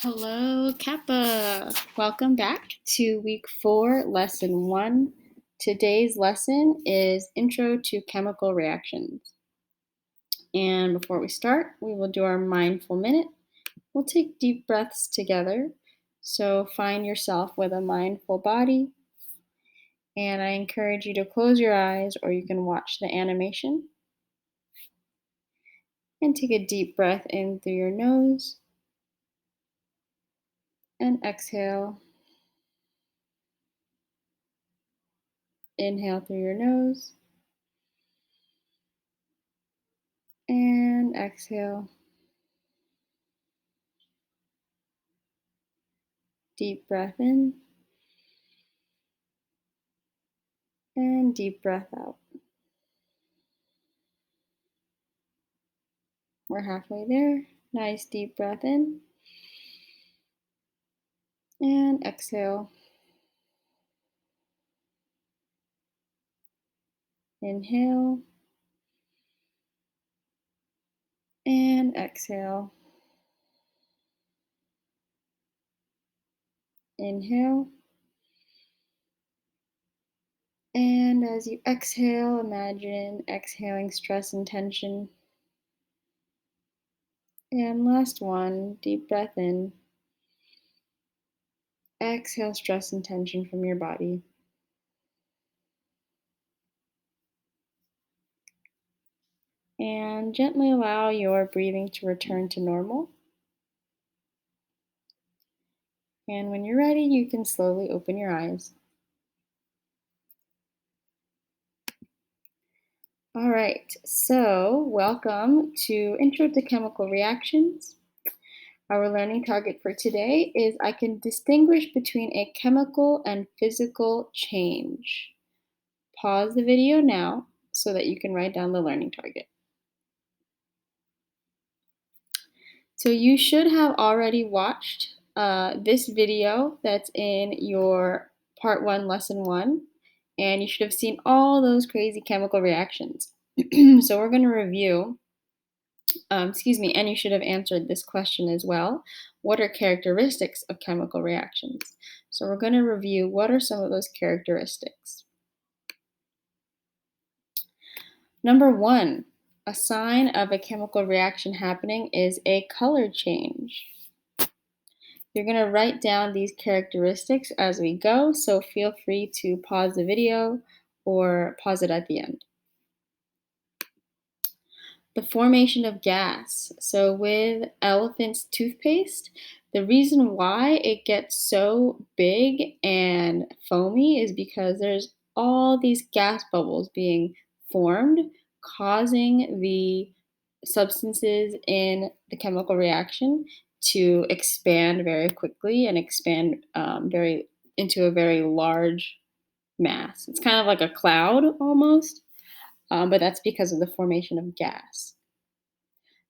Hello, Kappa. Welcome back to week 4, lesson 1. Today's lesson is Intro to Chemical Reactions. And before we start, we will do our mindful minute. We'll take deep breaths together. So find yourself with a mindful body. And I encourage you to close your eyes or you can watch the animation. And take a deep breath in through your nose. And exhale. Inhale through your nose. And exhale. Deep breath in. And deep breath out. We're halfway there. Nice deep breath in. And exhale. Inhale. And exhale. Inhale. And as you exhale, imagine exhaling stress and tension. And last one, deep breath in. Exhale stress and tension from your body. And gently allow your breathing to return to normal. And when you're ready, you can slowly open your eyes. All right, so welcome to Intro to Chemical Reactions. Our learning target for today is I can distinguish between a chemical and physical change. Pause the video now so that you can write down the learning target. So you should have already watched this video that's in your part 1, lesson 1, and you should have seen all those crazy chemical reactions. So we're going to review, and you should have answered this question as well. What are characteristics of chemical reactions? So we're going to review what are some of those characteristics. Number 1, a sign of a chemical reaction happening is a color change. You're going to write down these characteristics as we go, so feel free to pause the video or pause it at the end. The formation of gas. So with elephant's toothpaste, the reason why it gets so big and foamy is because there's all these gas bubbles being formed, causing the substances in the chemical reaction to expand very quickly and expand into a very large mass. It's kind of like a cloud almost, but that's because of the formation of gas.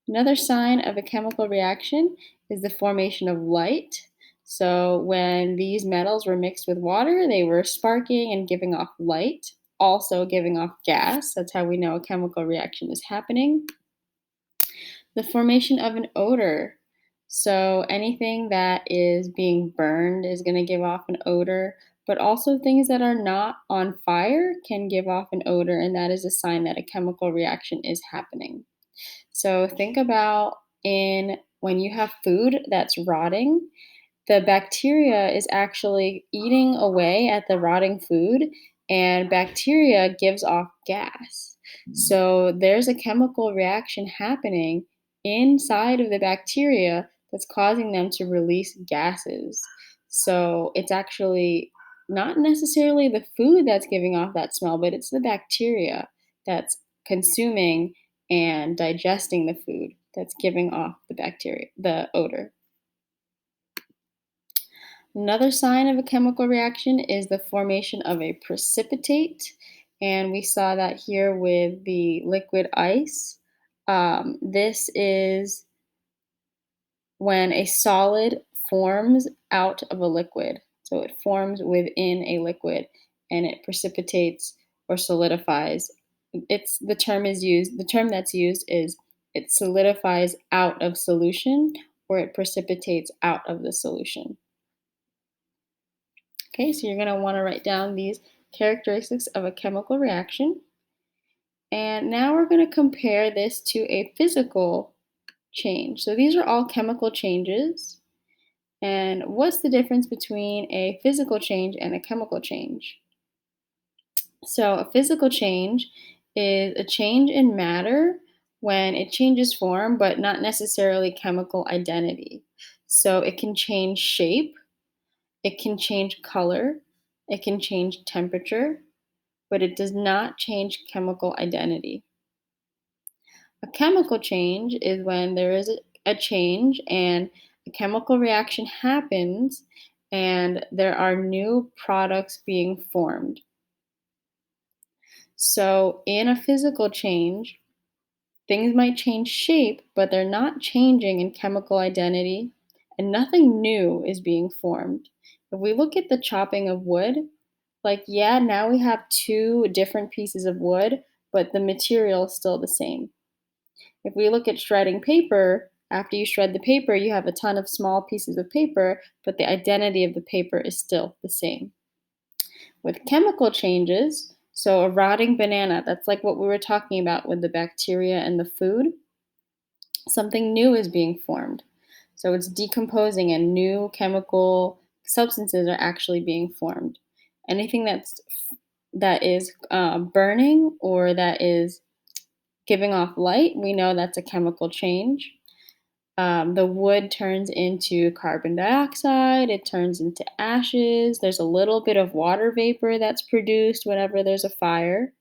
Another sign of a chemical reaction is the formation of light. So when these metals were mixed with water, they were sparking and giving off light, also giving off gas. That's how we know a chemical reaction is happening. The formation of an odor. So anything that is being burned is going to give off an odor, but also things that are not on fire can give off an odor, and that is a sign that a chemical reaction is happening. So think about when you have food that's rotting, the bacteria is actually eating away at the rotting food, and bacteria gives off gas. So there's a chemical reaction happening inside of the bacteria that's causing them to release gases. So it's actually not necessarily the food that's giving off that smell, but it's the bacteria that's consuming and digesting the food that's giving off the odor. Another sign of a chemical reaction is the formation of a precipitate, and we saw that here with the liquid ice. This is when a solid forms out of a liquid. So it forms within a liquid and it precipitates or solidifies. The term that's used is it solidifies out of solution or it precipitates out of the solution. Okay, so you're going to want to write down these characteristics of a chemical reaction. And now we're going to compare this to a physical change. So these are all chemical changes. And what's the difference between a physical change and a chemical change? So a physical change is a change in matter when it changes form, but not necessarily chemical identity. So it can change shape, it can change color, it can change temperature, but it does not change chemical identity. A chemical change is when there is a change and a chemical reaction happens and there are new products being formed. So, in a physical change, things might change shape, but they're not changing in chemical identity, and nothing new is being formed. If we look at the chopping of wood, like, yeah, now we have two different pieces of wood, but the material is still the same. If we look at shredding paper, after you shred the paper, you have a ton of small pieces of paper, but the identity of the paper is still the same. With chemical changes, so a rotting banana, that's like what we were talking about with the bacteria and the food, something new is being formed. So it's decomposing and new chemical substances are actually being formed. Anything that is burning or that is giving off light, we know that's a chemical change. The wood turns into carbon dioxide, it turns into ashes. There's a little bit of water vapor that's produced whenever there's a fire.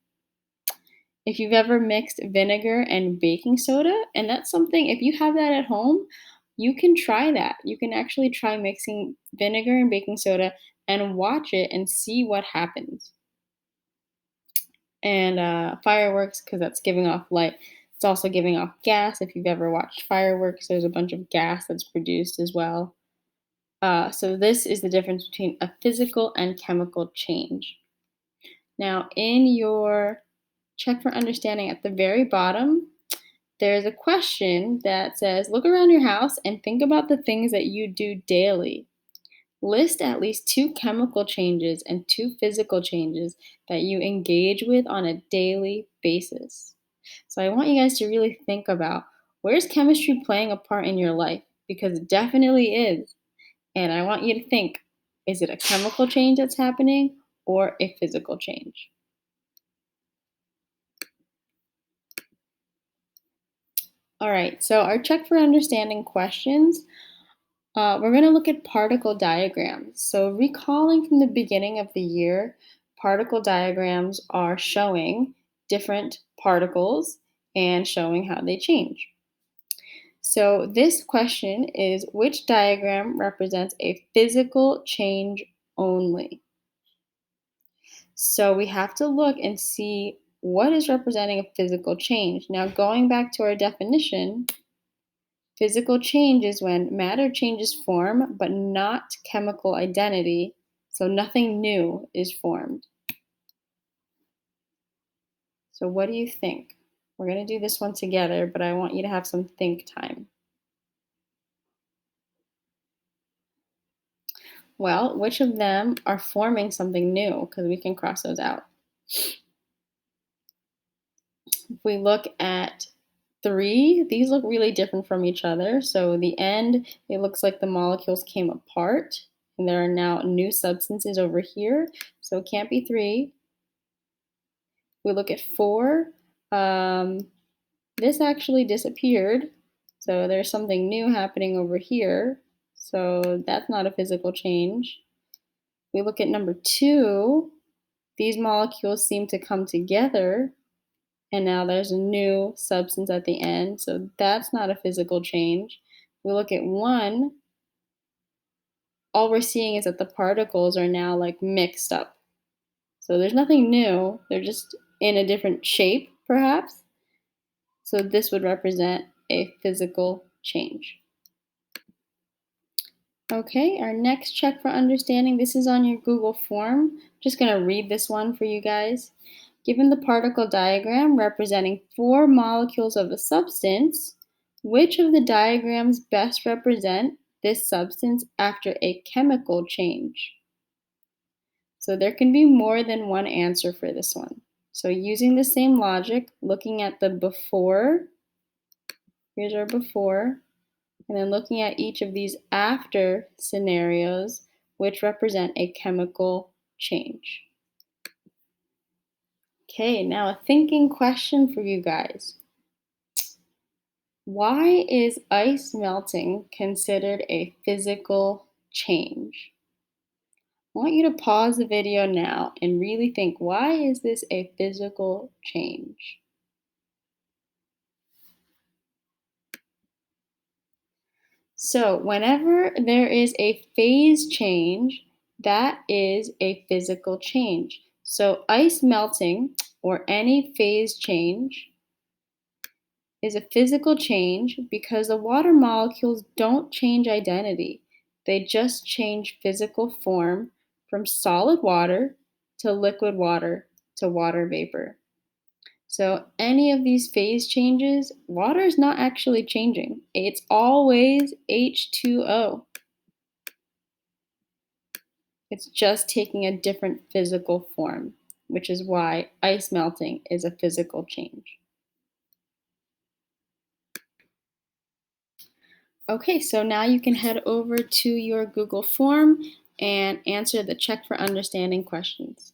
If you've ever mixed vinegar and baking soda, and that's something, if you have that at home, you can try that. You can actually try mixing vinegar and baking soda and watch it and see what happens. And fireworks, because that's giving off light. It's also giving off gas. If you've ever watched fireworks, there's a bunch of gas that's produced as well. So this is the difference between a physical and chemical change. Now, in your check for understanding at the very bottom, there's a question that says, look around your house and think about the things that you do daily. List at least two chemical changes and two physical changes that you engage with on a daily basis. So I want you guys to really think about, where's chemistry playing a part in your life? Because it definitely is. And I want you to think, is it a chemical change that's happening or a physical change? All right, so our check for understanding questions, we're going to look at particle diagrams. So, recalling from the beginning of the year, particle diagrams are showing different particles and showing how they change. So, this question is, which diagram represents a physical change only? So, we have to look and see what is representing a physical change. Now, going back to our definition, physical change is when matter changes form, but not chemical identity, so nothing new is formed. So, what do you think? We're going to do this one together, but I want you to have some think time. Well, which of them are forming something new? Because we can cross those out. If we look at three, these look really different from each other. So, the end, it looks like the molecules came apart, and there are now new substances over here. So, it can't be three. We look at four, um, this actually disappeared. So there's something new happening over here. So that's not a physical change. We look at number two, these molecules seem to come together. And now there's a new substance at the end. So that's not a physical change. We look at one, all we're seeing is that the particles are now like mixed up. So there's nothing new. They're just in a different shape, perhaps. So this would represent a physical change. Okay, our next check for understanding, this is on your Google form. I'm just going to read this one for you guys. Given the particle diagram representing four molecules of a substance, Which of the diagrams best represent this substance after a chemical change? So there can be more than one answer for this one. So using the same logic, looking at the before, here's our before, and then looking at each of these after scenarios, which represent a chemical change. Okay, now a thinking question for you guys. Why is ice melting considered a physical change? I want you to pause the video now and really think, why is this a physical change? So whenever there is a phase change, that is a physical change. So ice melting or any phase change is a physical change because the water molecules don't change identity. They just change physical form from solid water to liquid water to water vapor. So any of these phase changes, water is not actually changing. It's always H2O. It's just taking a different physical form, which is why ice melting is a physical change. Okay, so now you can head over to your Google form and answer the check for understanding questions.